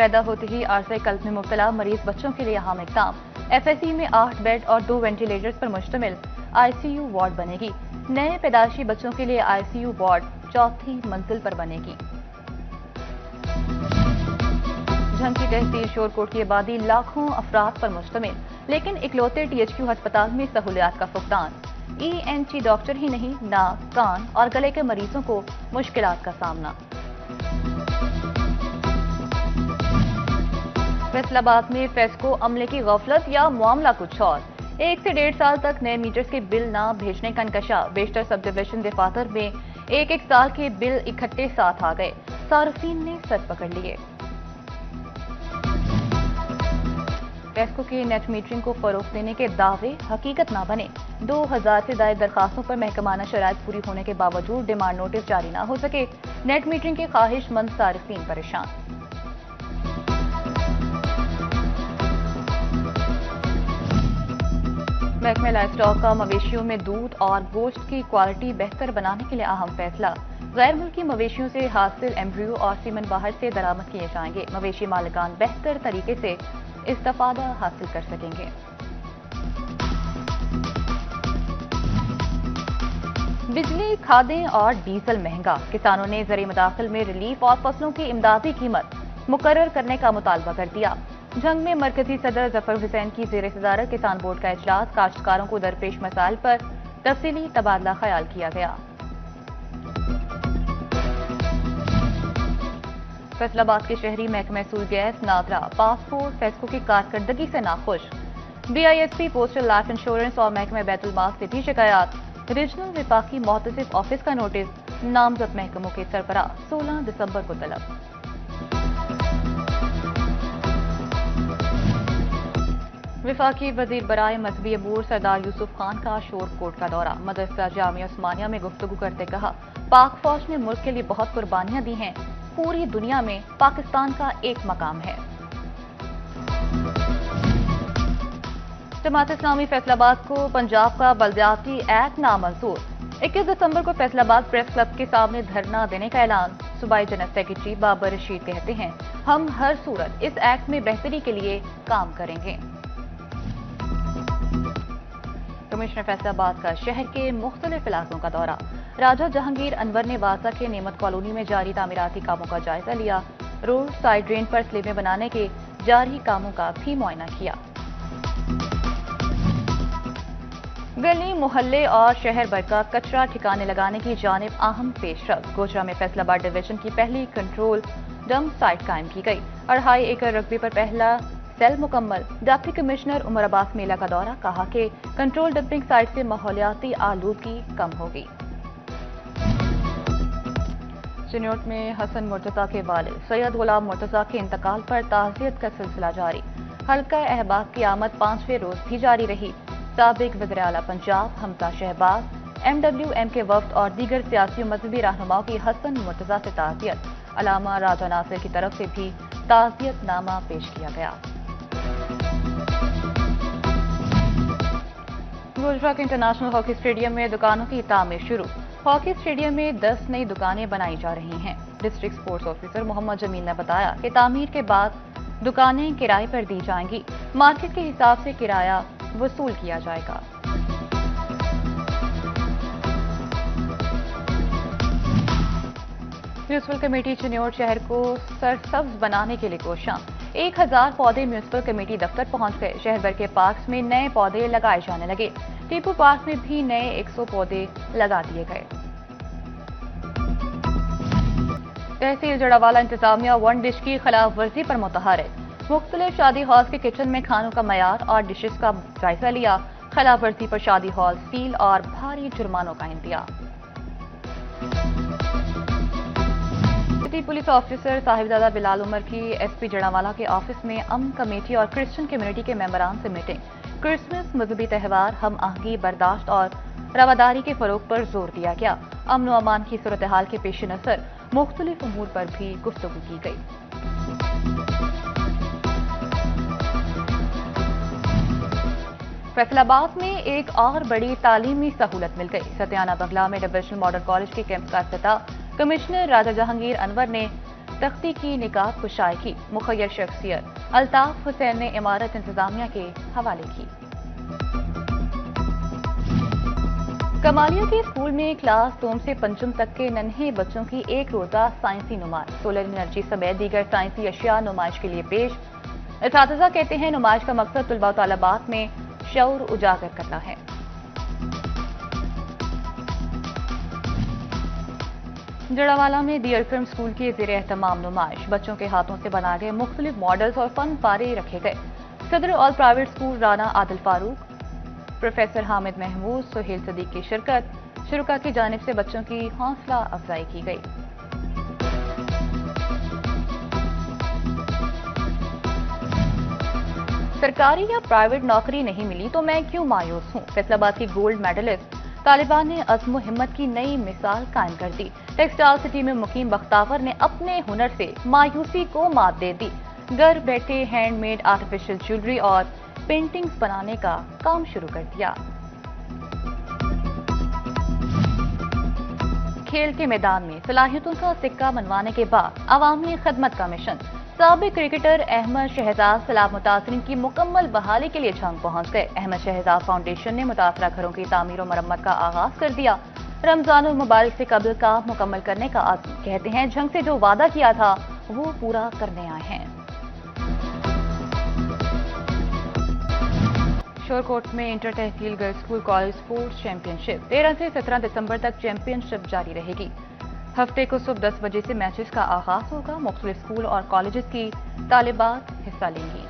پیدا ہوتے ہی عارضۂ قلب میں مبتلا مریض بچوں کے لیے اہم اقدام۔ FSC میں 8 بیڈ اور 2 وینٹیلیٹرز پر مشتمل ICU وارڈ بنے گی۔ نئے پیدائشی بچوں کے لیے ICU وارڈ 4تھی منزل پر بنے گی۔ جھنکی تحصیل شورکوٹ کی آبادی لاکھوں افراد پر مشتمل، لیکن اکلوتے THQ ہسپتال میں سہولیات کا فقدان۔ ENT ڈاکٹر ہی نہیں، ناک، کان اور گلے کے مریضوں کو مشکلات کا سامنا۔ فیصل آباد میں فیسکو عملے کی غفلت یا معاملہ کچھ اور؟ 1 سے 1.5 سال تک نئے میٹرز کے بل نہ بھیجنے کا انکشاف۔ بیشتر سب ڈویژن دفاتر میں 1 سال کے بل اکٹھے ساتھ آ گئے، صارفین نے سر پکڑ لیے۔ فیسکو کی نیٹ میٹرنگ کو فروغ دینے کے دعوے حقیقت نہ بنے۔ 2000 سے زائد درخواستوں پر محکمانہ شرائط پوری ہونے کے باوجود ڈیمانڈ نوٹس جاری نہ ہو سکے، نیٹ میٹرنگ کے خواہش مند صارفین پریشان۔ محکمہ لائف اسٹاک کا مویشیوں میں دودھ اور گوشت کی کوالٹی بہتر بنانے کے لیے اہم فیصلہ۔ غیر ملکی مویشیوں سے حاصل ایمبریو اور سیمن باہر سے درآمد کیے جائیں گے۔ مویشی مالکان بہتر طریقے سے استفادہ حاصل کر سکیں گے۔ بجلی، کھادیں اور ڈیزل مہنگا، کسانوں نے زرعی مداخل میں ریلیف اور فصلوں کی امدادی قیمت مقرر کرنے کا مطالبہ کر دیا۔ جنگ میں مرکزی صدر ظفر حسین کی زیر صدارت کسان بورڈ کا اجلاس، کاشتکاروں کو درپیش مسائل پر تفصیلی تبادلہ خیال کیا گیا۔ فیصل آباد کے شہری محکمہ محصول گیس نادرا پاسپورٹ فیسکو کی کارکردگی سے ناخوش۔ BISP پوسٹل لائف انشورنس اور محکمہ بیت المال سے بھی شکایات۔ ریجنل وفاقی محتسب آفس کا نوٹس نامزد محکموں کے سربراہ 16 دسمبر کو طلب۔ وفاقی وزیر برائے مذہبی امور سردار یوسف خان کا شورکوٹ کا دورہ، مدرسہ جامعہ عثمانیہ میں گفتگو کرتے کہا، پاک فوج نے ملک کے لیے بہت قربانیاں دی ہیں، پوری دنیا میں پاکستان کا ایک مقام ہے۔ جماعت اسلامی فیصل آباد کو پنجاب کا بلدیاتی ایکٹ نامنظور۔ 21 دسمبر کو فیصل آباد پریس کلب کے سامنے دھرنا دینے کا اعلان۔ صوبائی جنرل سیکرٹری بابر رشید کہتے ہیں، ہم ہر صورت اس ایکٹ میں بہتری کے لیے کام کریں گے۔ کمشنر فیصل آباد کا شہر کے مختلف علاقوں کا دورہ، راجہ جہانگیر انور نے واضح کے نعمت کالونی میں جاری تعمیراتی کاموں کا جائزہ لیا، روڈ سائڈ ڈرین پر سلیبیں بنانے کے جاری کاموں کا بھی معائنہ کیا۔ گلی، محلے اور شہر بھر کا کچرا ٹھکانے لگانے کی جانب اہم پیش رفت۔ گوجرا میں فیصل آباد ڈویژن کی پہلی کنٹرول ڈمپ سائٹ قائم کی گئی، 2.5 ایکڑ رقبے پر پہلا سیل مکمل۔ ڈپٹی کمشنر عمر عباس میلہ کا دورہ، کہا کہ کنٹرول ڈمپنگ سائٹ سے ماحولیاتی آلودگی کم ہوگی۔ چنوٹ میں حسن مرتضیٰ کے والد سید غلام مرتضیٰ کے انتقال پر تعزیت کا سلسلہ جاری۔ حلقہ احباب کی آمد 5ویں روز بھی جاری رہی۔ سابق وزیر اعلیٰ پنجاب حمزہ شہباز، MWM کے وفد اور دیگر سیاسی و مذہبی رہنماؤں کی حسن مرتضیٰ سے تعزیت۔ علامہ راجہ ناصر کی طرف سے بھی تعزیت نامہ پیش کیا گیا۔ گوجرا کے انٹرنیشنل ہاکی اسٹیڈیم میں دکانوں کی تعمیر شروع۔ ہاکی اسٹیڈیم میں 10 نئی دکانیں بنائی جا رہی ہیں۔ ڈسٹرکٹ سپورٹس آفیسر محمد جمیل نے بتایا کہ تعمیر کے بعد دکانیں کرائے پر دی جائیں گی، مارکیٹ کے حساب سے کرایہ وصول کیا جائے گا۔ میونسپل کمیٹی چنوٹ شہر کو سرسبز بنانے کے لیے کوشاں، 1000 پودے میونسپل کمیٹی دفتر پہنچ گئے۔ شہر بھر کے پارکس میں نئے پودے لگائے جانے لگے۔ ٹیپو پارک میں بھی نئے 100 پودے لگا دیے گئے۔ تحصیل جڑاوالا انتظامیہ ون ڈش کی خلاف ورزی پر متحرک۔ مختلف شادی ہالز کے کچن میں کھانوں کا معیار اور ڈشز کا جائزہ لیا۔ خلاف ورزی پر شادی ہال سیل اور بھاری جرمانوں کا انتظام۔ سٹی پولیس آفیسر صاحبزادہ بلال عمر کی SP جڑاوالا کے آفس میں امن کمیٹی اور کرسچن کمیونٹی کے ممبران سے میٹنگ۔ کرسمس، مذہبی تہوار، ہم آہنگی، برداشت اور رواداری کے فروغ پر زور دیا گیا۔ امن و امان کی صورتحال کے پیش نظر مختلف امور پر بھی گفتگو کی گئی۔ فیصل آباد میں ایک اور بڑی تعلیمی سہولت مل گئی۔ ستیانہ بنگلہ میں ڈویژنل ماڈل کالج کے کیمپس کا افتتاح۔ کمشنر راجہ جہانگیر انور نے تختی کی نقاب کشائی کی مخیر شخصیت الطاف حسین نے عمارت انتظامیہ کے حوالے کی۔ کمالیہ کے اسکول میں کلاس دوم سے پنجم تک کے ننھے بچوں کی ایک روزہ سائنسی نمائش سولر انرجی سمیت دیگر سائنسی اشیاء نمائش کے لیے پیش۔ اساتذہ کہتے ہیں نمائش کا مقصد طلباء و طالبات میں شعور اجاگر کرنا ہے۔ جڑاوالا میں ڈیئر فرم اسکول کی زیر اہتمام نمائش، بچوں کے ہاتھوں سے بنائے گئے مختلف ماڈلز اور فن پارے رکھے گئے۔ صدر آل پرائیویٹ اسکول رانا عادل فاروق، پروفیسر حامد محمود، سہیل صدیق کی شرکا کی جانب سے بچوں کی حوصلہ افزائی کی گئی۔ سرکاری یا پرائیویٹ نوکری نہیں ملی تو میں کیوں مایوس ہوں، فیصل آباد کی گولڈ میڈلسٹ طالبان نے عزم و ہمت کی نئی مثال قائم کر دی۔ ٹیکسٹائل سٹی میں مقیم بختاور نے اپنے ہنر سے مایوسی کو مات دے دی، گھر بیٹھے ہینڈ میڈ آرٹیفیشل جیولری اور پینٹنگز بنانے کا کام شروع کر دیا۔ کھیل کے میدان میں صلاحیتوں کا سکہ منوانے کے بعد عوامی خدمت کا مشن، سابق کرکٹر احمد شہزاد سیلاب متاثرین کی مکمل بحالی کے لیے جھنگ پہنچ گئے۔ احمد شہزاد فاؤنڈیشن نے متاثرہ گھروں کی تعمیر و مرمت کا آغاز کر دیا۔ رمضان المبارک سے قبل کام مکمل کرنے کا عزم، کہتے ہیں جھنگ سے جو وعدہ کیا تھا وہ پورا کرنے آئے ہیں۔ شورکوٹ میں انٹر تحصیل girls school college sports championship 13 سے 17 دسمبر تک چیمپئن شپ جاری رہے گی۔ ہفتے کو صبح 10 بجے سے میچز کا آغاز ہوگا۔ مختلف اسکول اور کالجز کی طالبات حصہ لیں گی۔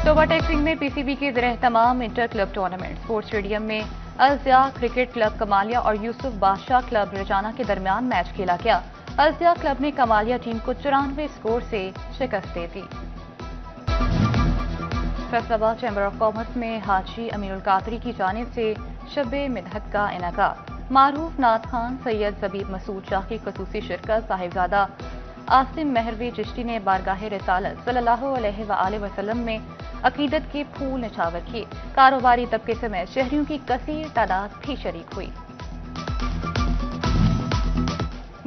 توبہ ٹیکسنگ میں پی سی بی کے زیر اہتمام inter club tournament, sports stadium میں الضیاء کرکٹ کلب کمالیہ اور یوسف بادشاہ کلب رجانہ کے درمیان میچ کھیلا گیا۔ الضیاء کلب نے کمالیہ ٹیم کو 94 اسکور سے شکست دے دی۔ فیصل آباد چیمبر آف کامرس میں حاجی امیر القادری کی جانب سے شب مدحت کا انعقاد، معروف نعت خوان سید زبیب مسعود شاہ کی خصوصی شرکت، صاحبزادہ عاصم مہروی چشتی نے بارگاہ رسالت صلی اللہ علیہ وآلہ وسلم میں عقیدت کے پھول نچھاور کیے۔ کاروباری طبقے سمیت شہریوں کی کثیر تعداد بھی شریک ہوئی۔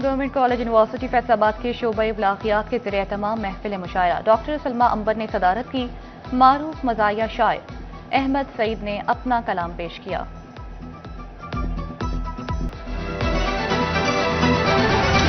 گورنمنٹ کالج یونیورسٹی فیصل آباد کے شعبۂ ابلاغیات کے زیر اہتمام محفل مشاعرہ، ڈاکٹر سلمیٰ عنبر نے صدارت کی۔ معروف مزاحیہ شاعر احمد سعید نے اپنا کلام پیش کیا۔